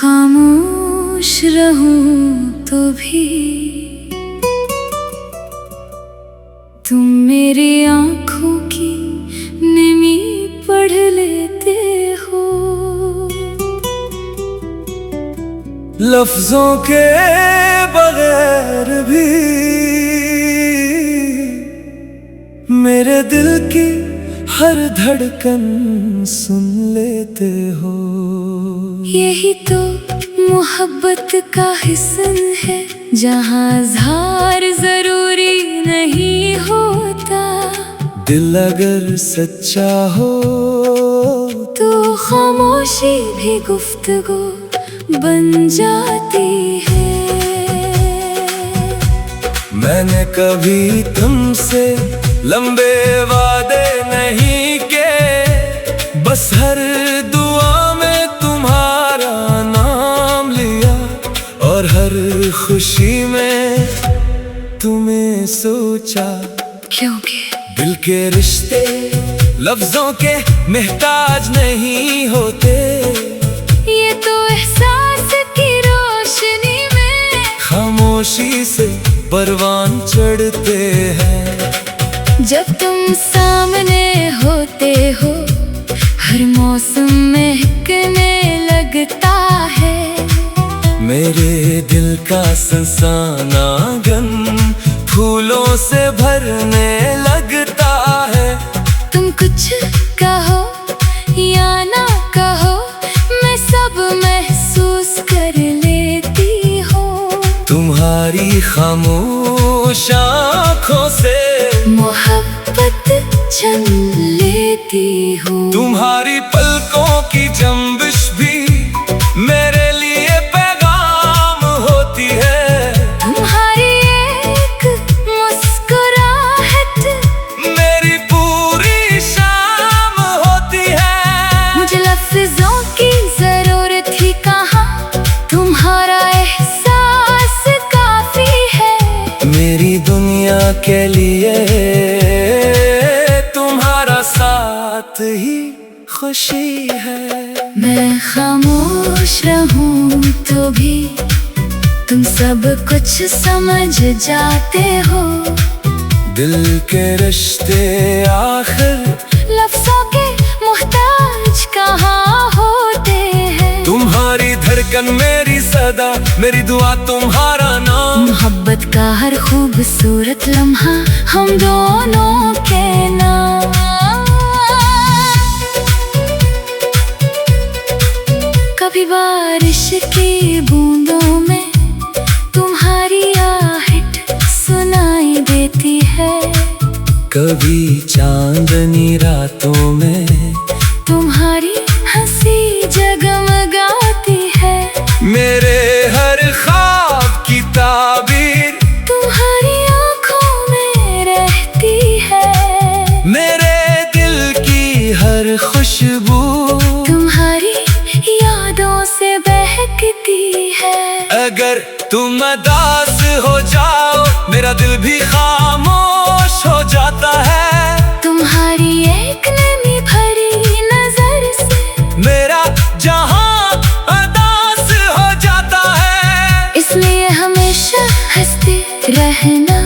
खामोश रहूं तो भी तुम मेरी आंखों की नमी पढ़ लेते हो। लफ्जों के बगैर भी मेरे दिल की हर धड़कन सुन लेते हो। यही तो मोहब्बत का हिस्सन है, जहाँ इज़हार जरूरी नहीं होता। दिल अगर सच्चा हो तो खामोशी भी गुफ्तगू बन जाती है। मैंने कभी तुमसे लंबे वादे नहीं के, बस हर दुआ में तुम्हारा नाम लिया, और हर खुशी में तुम्हें सोचा। क्योंकि दिल के रिश्ते लफ्जों के मोहताज नहीं होते, ये तो एहसास की रोशनी में खामोशी से परवान चढ़ते हैं। जब तुम सामने होते हो, हर मौसम महकने लगता है। मेरे दिल का संसान आंगन फूलों से भरने लगता है। तुम कुछ कहो या ना कहो, मैं सब महसूस कर लेती हूँ। तुम्हारी खामोश आँखों से मोहब्बत छन लेती हूँ। तुम्हारी पलकों की जंबिश भी मेरे लिए पैगाम होती है। तुम्हारी एक मुस्कुराहट मेरी पूरी शाम होती है। मुझे लफ्जों की जरूरत ही कहाँ, तुम्हारा एहसास काफी है। मेरी दुनिया के लिए तुम्हारा साथ ही खुशी है। मैं खामोश रहूं तो भी तुम सब कुछ समझ जाते हो। दिल के रिश्ते आखिर लफ्जों के मोहताज कहाँ होते हैं। तुम्हारी धड़कन मेरी सदा, मेरी दुआ तुम्हारा नाम। मोहब्बत का हर खूबसूरत लम्हा हम दोनों के नाम। कभी बारिश की बूंदों में तुम्हारी आहट सुनाई देती है। कभी चांदनी रातों में तुम्हारी हंसी जगमगाती है। मेरे हर ख्वाब की ताबीर तुम्हारी आंखों में रहती है। मेरे दिल की हर खुशबू तुम्हारी यादों से बहकती है। अगर तुम उदास हो जाओ, मेरा दिल भी खामोश हो जाता है। तुम्हारी एक नमी भरी नजर से मेरा जहां उदास हो जाता है। इसलिए हमेशा हंसते रहना,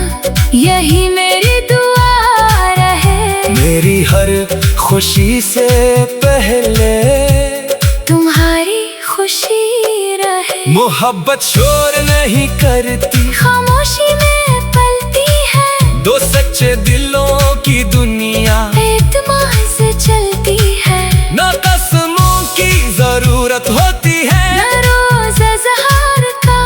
यही मेरी दुआ रहे। मेरी हर खुशी से पहले तुम्हारी खुशी रहे। मोहब्बत शोर नहीं करती, खामोशी में पलती है। दो सच्चे दिलों की दुनिया एतमाद से चलती है। ना कसमों की जरूरत होती है, न रोज़ इज़हार का,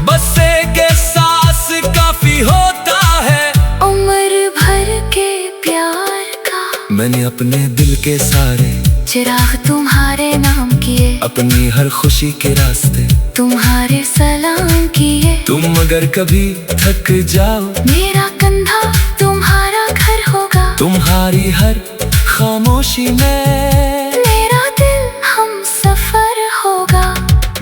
बस एक एहसास काफी होता है। उम्र भर के प्यार का मैंने अपने दिल के सारे चिराग तुम्हारे नाम किए। अपनी हर खुशी के रास्ते तुम्हारे सलाम किए। तुम अगर कभी थक जाओ, मेरा कंधा तुम्हारा घर होगा। तुम्हारी हर खामोशी में मेरा दिल हम सफर होगा।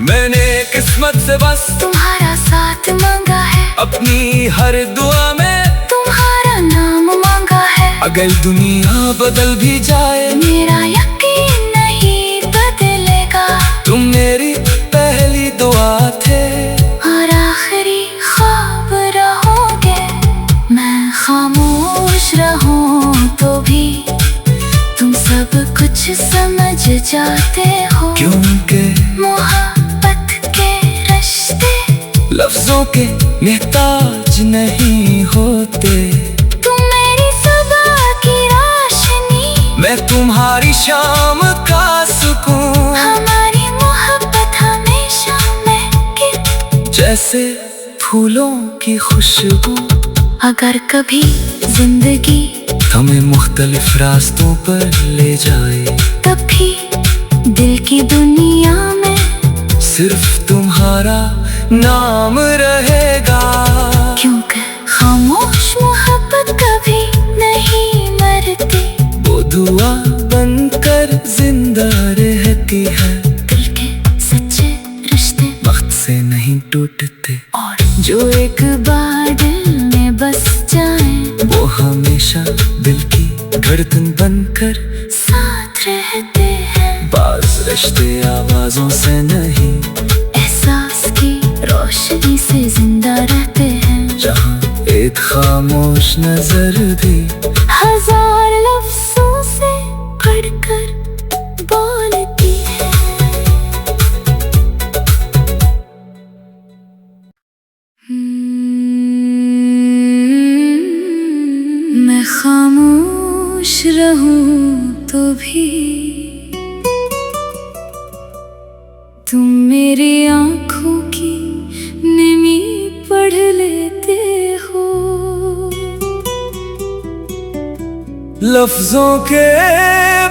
मैंने किस्मत से बस तुम्हारा साथ मांगा है। अपनी हर दुआ में तुम्हारा नाम मांगा है। अगर दुनिया बदल भी जाए, मेरा यकीन नहीं बदलेगा। तुम मेरी पहली समझ जाते हो, क्योंकि मोहब्बत के रिश्ते लफ्जों के मोहताज नहीं होते। तुम मेरी सुबह की रोशनी, मैं तुम्हारी शाम का सुकून, हमारी मोहब्बत हमेशा महके जैसे फूलों की खुशबू। अगर कभी जिंदगी हमें मुख्तलिफ रास्तों पर ले जाए, तब भी दिल की दुनिया में सिर्फ तुम्हारा नाम रहेगा। क्योंकि खामोश मोहब्बत कभी नहीं मरती, वो दुआ बनकर जिंदा रहती है। दिल के सच्चे रिश्ते वक्त से नहीं टूटते, और जो एक बार दिल में बस जाए, वो हमेशा दिल की धड़कन बनकर साथ रहते हैं। बाज रिश्ते आवाजों से नहीं, एहसास की रोशनी से जिंदा रहते हैं। जहाँ एक खामोश नजर भी हजार लफ्जों से पढ़कर बोलती है। मैं खामोश रहूं तो भी तुम मेरी आंखों की निमी पढ़ लेते हो। लफ्जों के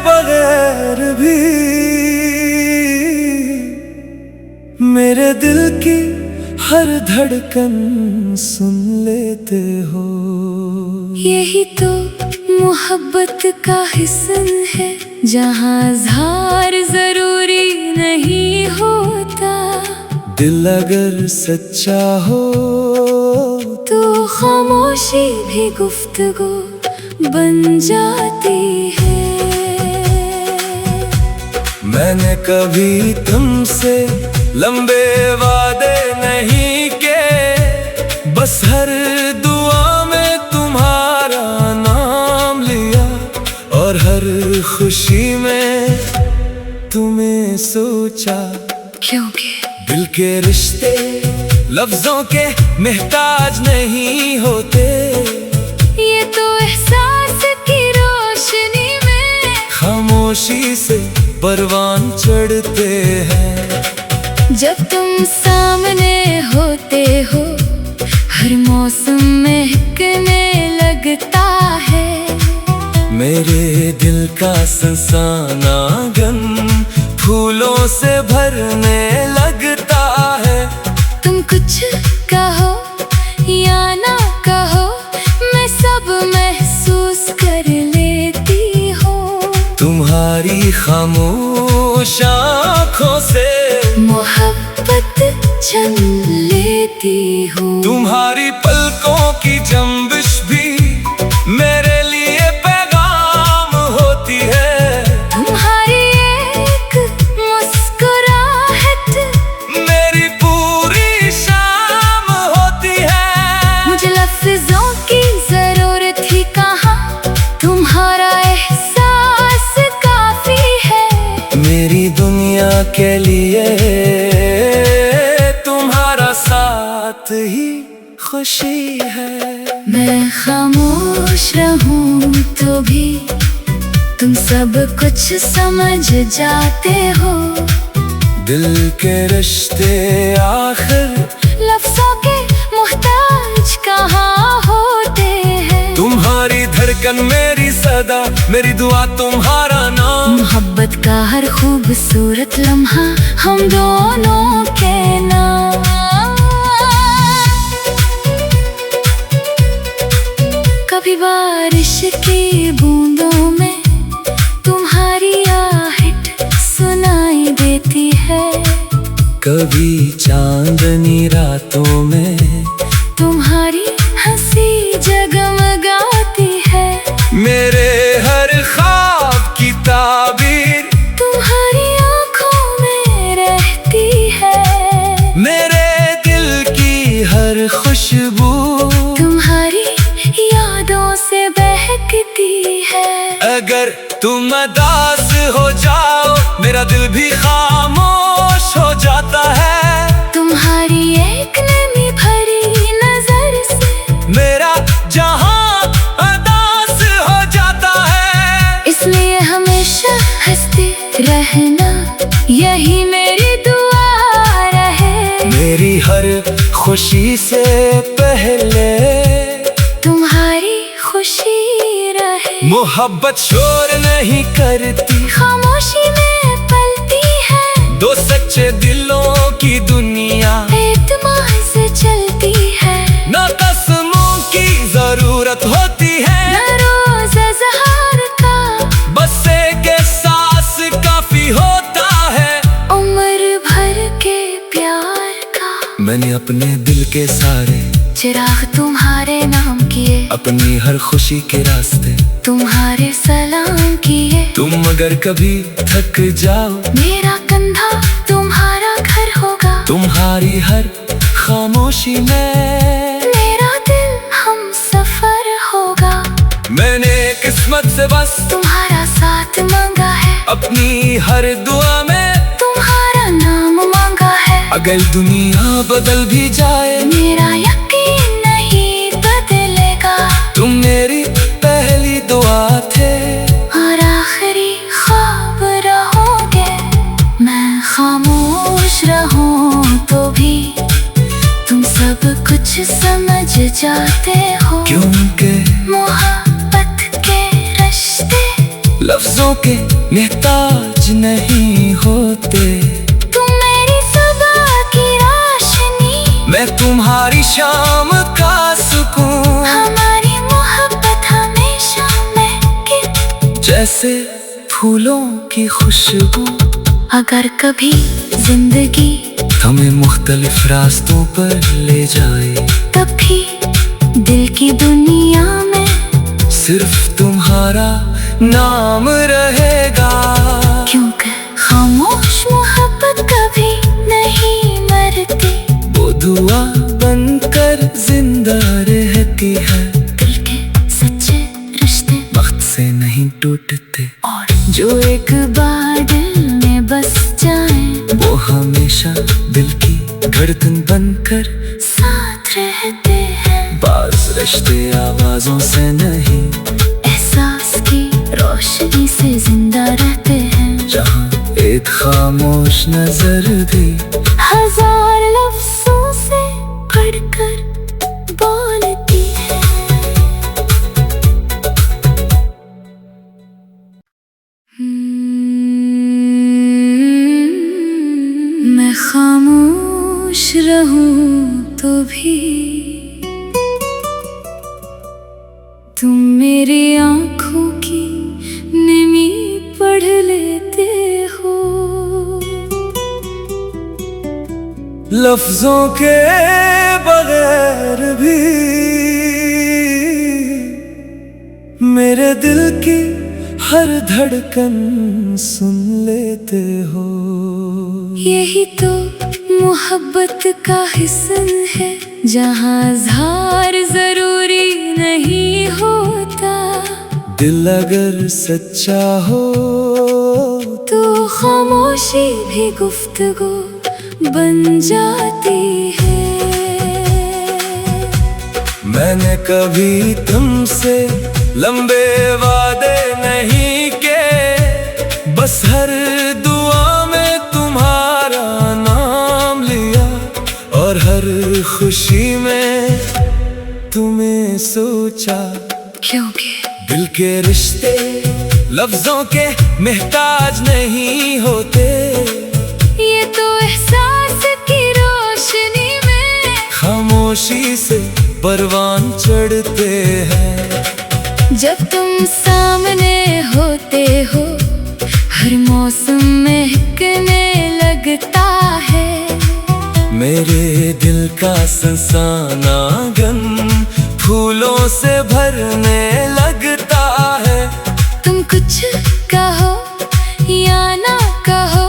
बगैर भी मेरे दिल की हर धड़कन सुन लेते हो। यही तो मोहब्बत का हिस्सन है, जहाँ इज़हार जरूरी नहीं होता। दिल अगर सच्चा हो तो खामोशी भी गुफ्तगू बन जाती है। मैंने कभी तुमसे लंबे वादे नहीं के, बस हर दुआ में तुम्हारा नाम लिया, और हर खुशी में तुम्हें सोचा। क्योंकि दिल के रिश्ते लफ्जों के मोहताज नहीं होते, ये तो एहसास की रोशनी में खामोशी से परवान चढ़ते हैं। जब तुम सामने होते हो, हर मौसम महकने लगता है। मेरे दिल का संसान आंगन फूलों से भरने लगता है। तुम कुछ कहो या ना कहो, मैं सब महसूस कर लेती हूँ। तुम्हारी खामोश आँखों से मोहब्बत छन लेती हूँ। तुम्हारी पलकों की जंबिश भी मेरे लिए पैगाम होती है। तुम्हारी एक मुस्कुराहट मेरी पूरी शाम होती है। मुझे लफ्जों की जरूरत ही कहाँ, तुम्हारा एहसास काफी है। मेरी दुनिया के लिए तुम्हारा साथ ही खुशी है। मैं खामोश रहूं तो भी तुम सब कुछ समझ जाते हो। दिल के रिश्ते आखिर लफ्जों के मोहताज कहाँ होते हैं। तुम्हारी धड़कन मेरी सदा, मेरी दुआ तुम्हारा नाम। मोहब्बत का हर खूबसूरत लम्हा हम दोनों के नाम। कभी बारिश की बूंदों में तुम्हारी आहट सुनाई देती है। कभी चांदनी रातों में तुम्हारी हंसी जगमगाती है। मेरे हर ख्वाब की ताबीर तुम्हारी आंखों में रहती है। मेरे दिल की हर खुशबू तुम्हारी यादों से बहकती है। अगर तुम उदास हो जाओ मेरा दिल भी खामोश हो जाता है। तुम्हारी एक नमी भरी नजर से मेरा जहां उदास हो जाता है। इसलिए हमेशा हंसते रहना यही मेरी दुआ रहे। मेरी हर खुशी से पहले तुम्हारी खुशी रहे। मोहब्बत शोर नहीं करती, खामोशी में पलती है। दो सच्चे दिलों की दुनिया एतमाद से चलती है। ना कसमों की जरूरत होती है, न रोज़ इज़हार का, बस एक एहसास काफी होता है। उम्र भर के प्यार का मैंने अपने दिल के सारे चिराग तुम्हारे नाम किए। अपनी हर खुशी के रास्ते तुम्हारे सलाम किए। तुम अगर कभी थक जाओ मेरा कंधा तुम्हारा घर होगा। तुम्हारी हर खामोशी में मेरा दिल हम सफर होगा। मैंने किस्मत से बस तुम्हारा साथ मांगा है। अपनी हर दुआ में तुम्हारा नाम मांगा है। अगर दुनिया बदल भी जाए मेरा यकीन नहीं बदलेगा। तुम मेरी पहली दुआ थे और आखिरी ख्वाब रहोगे। मैं खामोश रहूं तो भी तुम सब कुछ समझ जाते हो। क्योंकि मोहब्बत के रिश्ते लफ्जों के मोहताज नहीं होते। तुम मेरी सुबह की रोशनी, मैं तुम्हारी शाम का सुकून। हमारी मोहब्बत हमेशा महके जैसे फूलों की खुशबू। अगर कभी जिंदगी हमें मुख्तलिफ रास्तों पर ले जाए तब भी दिल की दुनिया में सिर्फ तुम्हारा नाम रहेगा। क्योंकि खामोश मोहब्बत कभी नहीं मरती। वो दुआ बनकर जिंदा रहती है। दिल के सच्चे रिश्ते वक्त से नहीं टूटते, और जो एक बार दिल में बस जाए वो हमेशा दिल की धड़कन बनकर साथ रहते हैं। बाज रिश्ते आवाजों से नहीं, एहसास की रोशनी से जिंदा रहते हैं। जहाँ एक खामोश नजर भी हजार लफ्जों से बढ़कर बोलती है। मैं खामोश रहूं तो भी तुम मेरी आंखों की नमी पढ़ लेते हो। लफ्जों के बगैर भी मेरे दिल की हर धड़कन सुन लेते हो। यही तो मोहब्बत का हिस्सन है, जहाँ इज़हार जरूरी नहीं होता। दिल अगर सच्चा हो तो खामोशी भी गुफ्तगू बन जाती है। मैंने कभी तुमसे लंबे वादे नहीं के, बस हर दुआ में तुम्हारा नाम लिया। और हर खुशी में तुम्हें सोचा। क्योंकि दिल के रिश्ते लफ्जों के मोहताज नहीं होते। ये तो एहसास की रोशनी में खामोशी से परवान चढ़ते हैं। जब तुम सामने होते हो हर मौसम महकने लगता है। मेरे दिल का संसान आंगन फूलों से भरने लगता है। तुम कुछ कहो या ना कहो,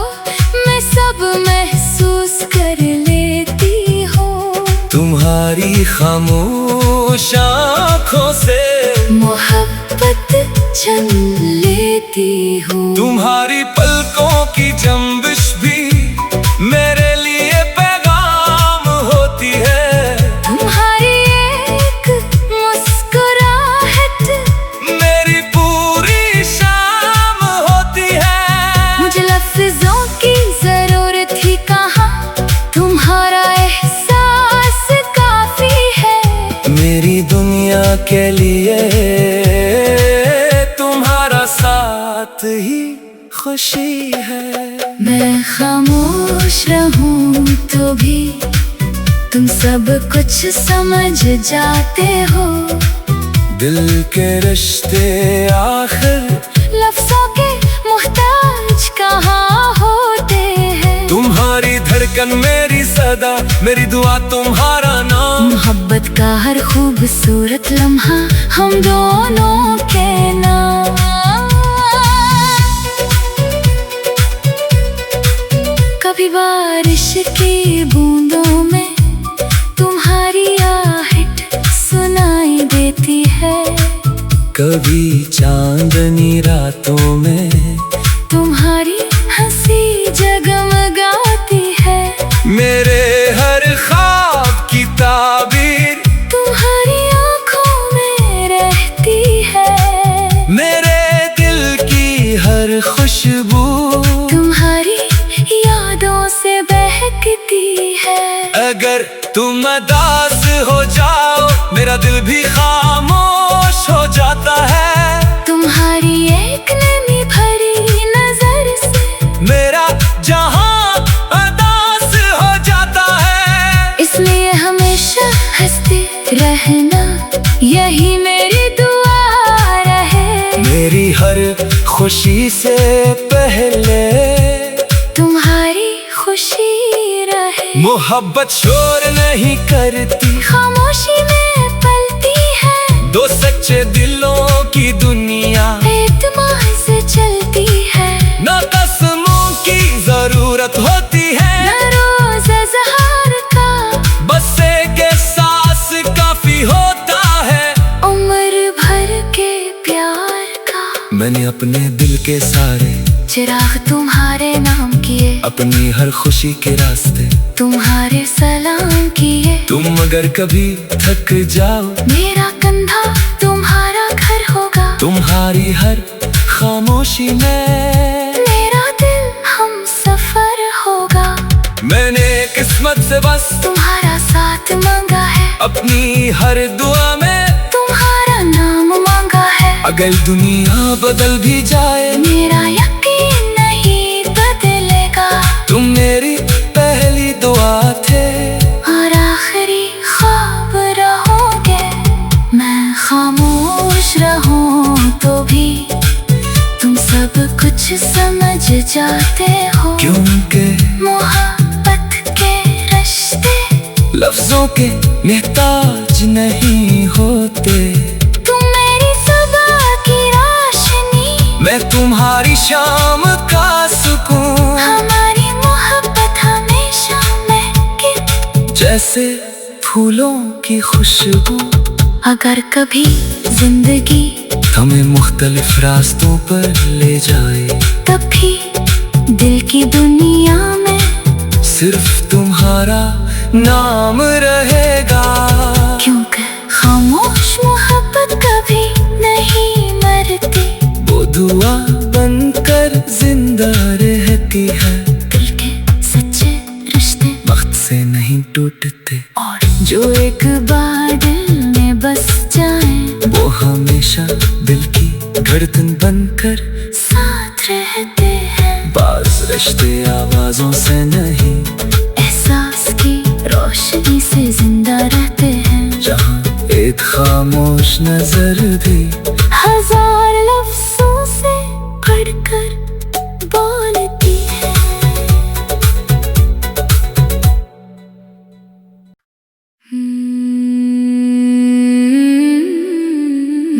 मैं सब महसूस कर लेती हूँ। तुम्हारी खामोश आँखों से मोहब्बत पहचान लेती हूँ। तुम्हारी पलकों की जंबिश भी मेरे लिए पैगाम होती है। तुम्हारी एक मुस्कुराहट मेरी पूरी शाम होती है। मुझे लफ्जों की जरूरत ही कहाँ, तुम्हारा एहसास काफी है। मेरी दुनिया के लिए तुम्हारा साथ ही खुशी है। मैं खामोश रहूं तो भी तुम सब कुछ समझ जाते हो। दिल के रिश्ते आखिर लफ्जों के मुहताज कहाँ होते हैं। तुम्हारी धड़कन मेरी सदा, मेरी दुआ तुम्हारा नाम। मोहब्बत का हर खूबसूरत लम्हा हम दोनों के नाम। कभी बारिश की बूंदों में तुम्हारी आहट सुनाई देती है। कभी चांदनी रातों में तुम्हारी हंसी जगमगाती है। मेरे हर ख्वाब की ताबीर तुम्हारी आँखों में रहती है। मेरे दिल की हर खुशबू तुम्हारी यादों से बहकती है। अगर तुम उदास हो जाओ मेरा दिल भी खामोश हो जाता है। तुम्हारी एक नमी भरी नजर से मेरा जहां उदास हो जाता है। इसलिए हमेशा हंसते रहना यही मेरी दुआ रहे। मेरी हर खुशी से पहले तुम्हारी खुशी रहे। मोहब्बत शोर नहीं करती, खामोशी में पलती है। दो सच्चे दिलों की दुनिया एतमाद से चलती है। ना कसमों की जरूरत होती है, न रोज़ इज़हार का, बस एक एहसास काफी होता है। उम्र भर के प्यार का मैंने अपने दिल के सारे चिराग तुम्हारे नाम किए। अपनी हर खुशी के रास्ते तुम्हारे सलाम किए। तुम अगर कभी थक जाओ मेरा कंधा तुम्हारा घर होगा। तुम्हारी हर खामोशी में मेरा दिल हम सफर होगा। मैंने किस्मत से बस तुम्हारा साथ मांगा है। अपनी हर दुआ में तुम्हारा नाम मांगा है। अगर दुनिया बदल भी जाए मेरा यकीन नहीं बदलेगा। तुम मेरी पहली दुआ थे और आखिरी ख्वाब रहोगे। मैं खामोश रहूं तो भी तुम सब कुछ समझ जाते हो। क्योंकि मोहब्बत के रिश्ते लफ्जों के मोहताज नहीं होते। तुम मेरी सुबह की रोशनी, मैं तुम्हारी शाम का सुकून। हमारी मोहब्बत हमेशा महके जैसे फूलों की खुशबू। अगर कभी जिंदगी हमें मुख्तलिफ रास्तों पर ले जाए, तब भी दिल की दुनिया में सिर्फ तुम्हारा नाम रहेगा। क्योंकि खामोश मोहब्बत कभी नहीं मरती। वो दुआ बनकर जिंदा रहती है। दिल के सच्चे रिश्ते वक्त से नहीं टूटते, और जो एक बार दिल में बस जाए वो हमेशा दिल की धड़कन बनकर साथ रहते हैं। बाज रिश्ते आवाजों से नहीं, एहसास की रोशनी से जिंदा रहते हैं। जहाँ एक खामोश नजर भी हजार लफ्जों से पढ़कर बोलती है।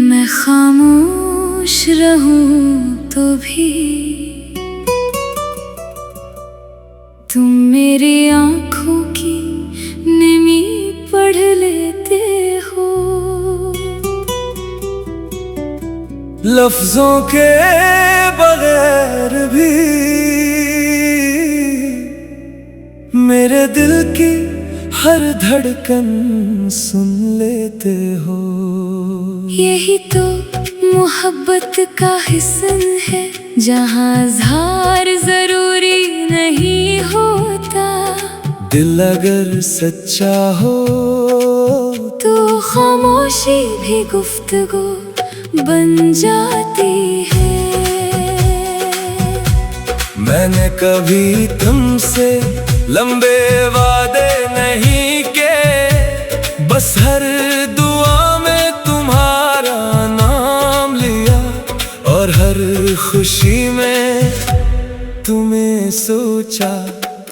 मैं खामोश रहूं तो भी तुम मेरी आंखों की नमी पढ़ लेते हो। लफ्जों के बगैर भी मेरे दिल की हर धड़कन सुन लेते हो। यही तो मोहब्बत का हिस्सन है, जहाँ इज़हार जरूरी नहीं होता। दिल अगर सच्चा हो तो खामोशी भी गुफ्तगू बन जाती है। मैंने कभी तुमसे लंबे वादे नहीं के, बस हर दुआ में तुम्हारा नाम लिया, और हर खुशी में तुम्हें सोचा।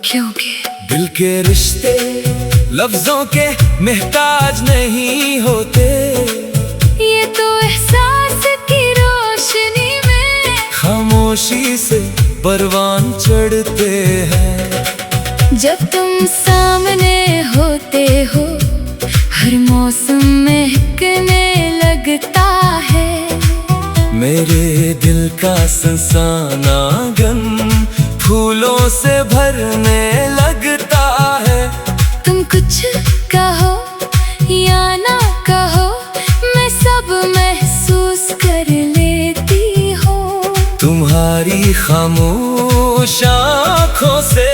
क्योंकि दिल के रिश्ते लफ्जों के मोहताज नहीं होते, ये तो एहसास की रोशनी में खामोशी से परवान चढ़ते हैं। जब तुम सामने होते हो, हर मौसम महकने लगता है। मेरे दिल का संसान आंगन फूलों से भरने लगता है। तुम कुछ कहो या ना कहो, मैं सब महसूस कर लेती हूँ। तुम्हारी खामोश आँखों से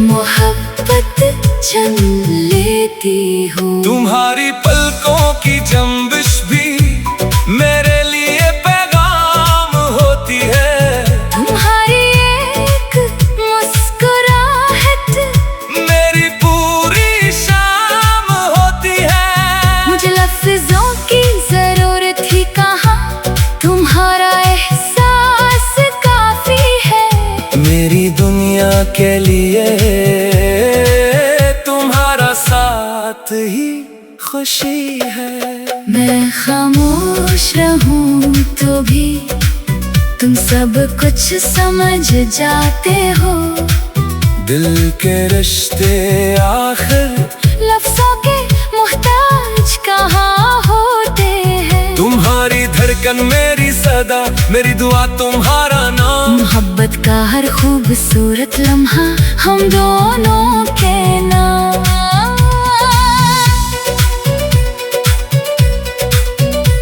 मोहब्बत छन लेती हूँ। तुम्हारी पलकों की जंबिश भी मेरे लिए पैगाम होती है। तुम्हारी एक मुस्कुराहट मेरी पूरी शाम होती है। मुझे लफ्जों की जरूरत ही कहाँ, तुम्हारा एहसास काफी है। मेरी दुनिया के लिए तुम्हारा साथ ही खुशी है। मैं खामोश रहूं तो भी तुम सब कुछ समझ जाते हो। दिल के रिश्ते आखिर लफ्जों के मोहताज कहाँ होते हैं। तुम्हारी धड़कन मेरी सदा, मेरी दुआ तुम्हारा नाम। मोहब्बत का हर खूबसूरत लम्हा हम दोनों के नाम।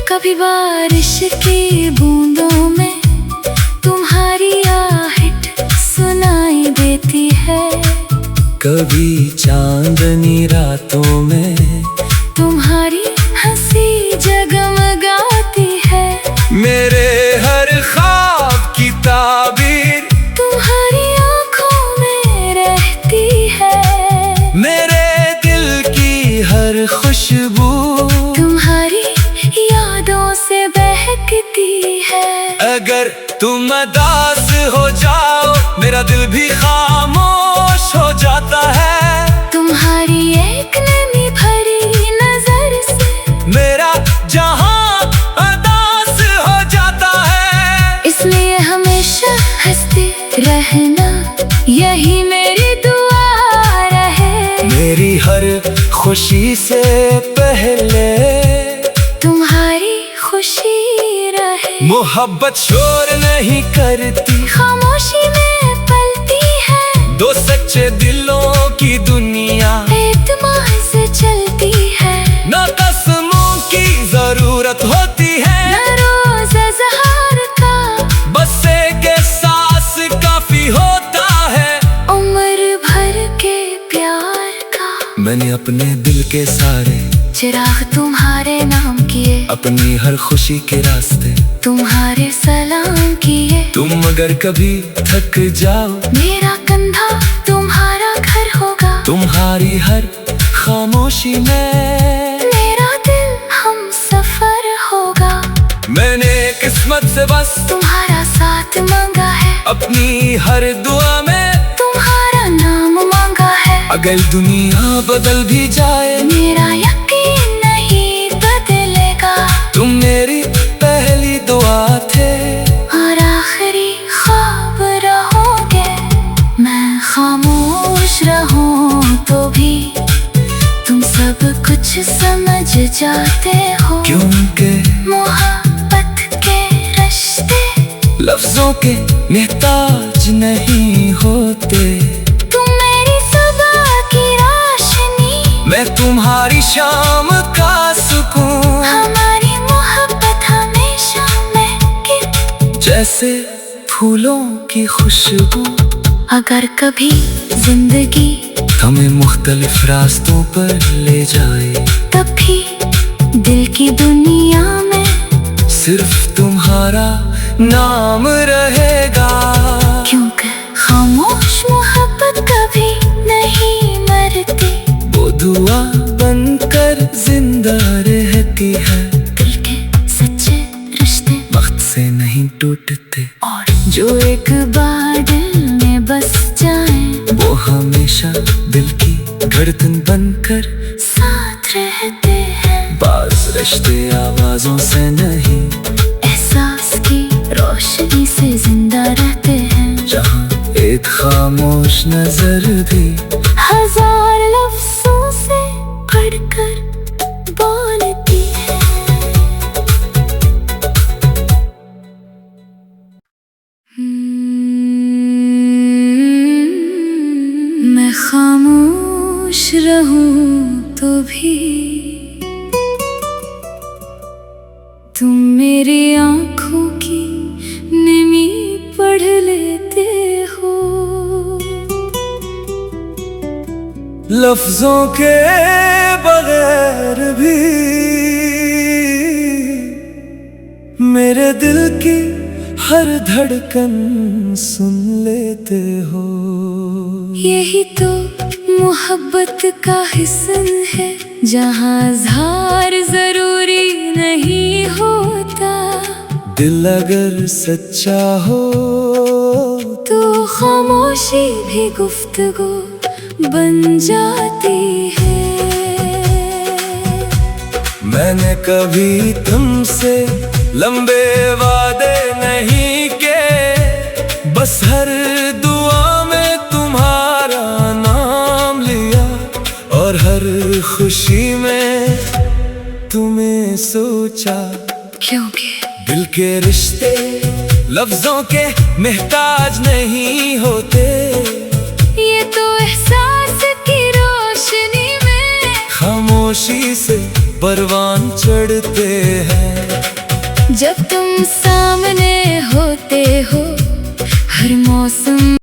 कभी बारिश की बूंदों में तुम्हारी आहट सुनाई देती है। कभी चांदनी रातों में तुम्हारी हंसी जगमगाती है। मेरे हर ख्वाब की ताबीर तुम्हारी आँखों में रहती है। मेरे दिल की हर खुशबू तुम्हारी यादों से बहकती है। अगर तुम उदास हो जाओ, मेरा दिल भी खामोश हो जाता है। तुम्हारी एक नमी भरी नजर से मेरा जहां उदास हो जाता है। इसलिए हमेशा हंसते रहना, यही मेरी दुआ रहे। मेरी हर खुशी से पहले तुम्हारी खुशी रहे। मोहब्बत शोर नहीं करती, खामोशी में पलती है। दो सच्चे दिलों की दुनिया एतमाद से चलती है। ना कसमों की जरूरत होती है, ना रोज़ इज़हार का, बस एक एहसास काफी होता है। उम्र भर के प्यार का मैंने अपने दिल के सारे चिराग तुम्हारे नाम किए। अपनी हर खुशी के रास्ते तुम्हारे सलाम किए। तुम अगर कभी थक जाओ, मेरा कंधा तुम्हारा घर होगा। तुम्हारी हर खामोशी में मेरा दिल हम सफर होगा। मैंने किस्मत से बस तुम्हारा साथ मांगा है। अपनी हर दुआ में तुम्हारा नाम मांगा है। अगर दुनिया बदल भी जाए, मेरा यकीन नहीं बदलेगा। तुम मेरी पहली दुआ थे और आखिरी ख्वाब रहोगे। मैं खामोश रहूं तो भी तुम सब कुछ समझ जाते हो। क्योंकि मोहब्बत के रिश्ते लफ्जों के मोहताज नहीं होते। तुम मेरी सुबह की रोशनी, मैं तुम्हारी शाम का सुकून। हमारी मोहब्बत हमेशा महके जैसे फूलों की खुशबू। अगर कभी जिंदगी हमें मुख्तलिफ रास्तों पर ले जाए, तब भी दिल की दुनिया में सिर्फ तुम्हारा नाम रहेगा। क्योंकि खामोश मोहब्बत कभी नहीं मरती, वो दुआ बनकर जिंदा रहती है। दिल के सच्चे रिश्ते वक्त से नहीं टूटते, और जो एक बार दिल में बस जाए, वो हमेशा दिल की धड़कन बनकर साथ रहते हैं। बाज रिश्ते आवाजों से नहीं, एहसास की रोशनी से जिंदा रहते हैं। जहाँ एक खामोश नजर भी हजार लफ्जों से पढ़कर बोलती है। मैं खामोश रहूं तो भी तुम मेरी आंखों की निमी पढ़ लेते हो। लफ्जों के बगैर भी मेरे दिल की हर धड़कन सुन लेते हो। यही तो मोहब्बत का हिस्सन है, जहाँ इज़हार जरूरी नहीं होता। दिल अगर सच्चा हो तो खामोशी भी गुफ्तगू बन जाती है। मैंने कभी तुमसे लंबे वादे नहीं के, बस हर दुआ में तुम्हारा नाम लिया, और हर खुशी में तुम्हें सोचा। क्योंकि दिल के रिश्ते लफ्जों के मोहताज नहीं होते, ये तो एहसास की रोशनी में खामोशी से परवान चढ़ते हैं। जब तुम सामने होते हो, हर मौसम